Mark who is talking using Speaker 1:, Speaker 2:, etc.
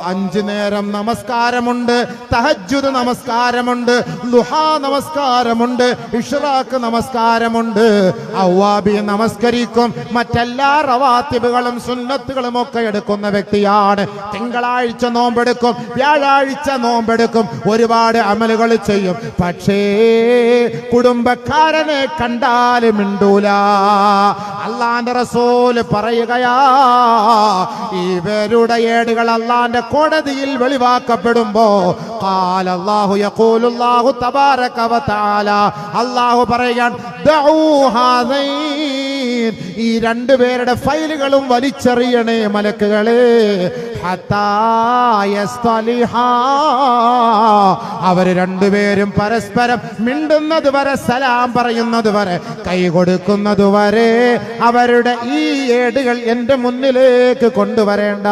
Speaker 1: 5 നേരം നമസ്കാരമുണ്ട്, തഹജ്ജുദ് നമസ്കാരമുണ്ട്, ളുഹാ നമസ്കാരമുണ്ട്, ഇഷ്റാഖ് നമസ്കാരമുണ്ട്. അവ്വാബി നമസ്കരിക്കും. മറ്റെല്ലാ റവാത്തിബുകളും സുന്നത്തുകളും ഒക്കെ എടുക്കുന്ന വ്യക്തിയാണ്. തിങ്കളാഴ്ച നോമ്പെടുക്കും, വ്യാഴാഴ്ച നോമ്പെടുക്കും, ഒരുപാട് അമലുകൾ ചെയ്യും. പക്ഷേ കുടുംബക്കാരനെ കണ്ടാൽ മിണ്ടൂല. അല്ലാഹുവിന്റെ റസൂൽ പറയുകയാ, ഇവരുടെ ഏടുകൾ അല്ലാഹുവിന്റെ കോടതിയിൽ വെളിവാക്കപ്പെടുമ്പോ ഖാലല്ലാഹു യഖൂലുല്ലാഹു തബാരക വ തആല, അല്ലാഹു പറയാൻ ദഉ ഹാദൈൻ, ഈ രണ്ടുപേരുടെ ഫയലുകളും വലിച്ചെറിയണേ മലക്കുകളെ, ഹത്താ യസ്തലിഹാ, അവര് രണ്ടുപേരും പരസ്പരം മിണ്ടുന്നത് വരെ, സലാം പറയുന്നത് വരെ, കൈ കൊടുക്കുന്നത് വരെ അവരുടെ ഈ ഏടുകൾ എന്റെ മുന്നിലേക്ക് കൊണ്ടുവരേണ്ട.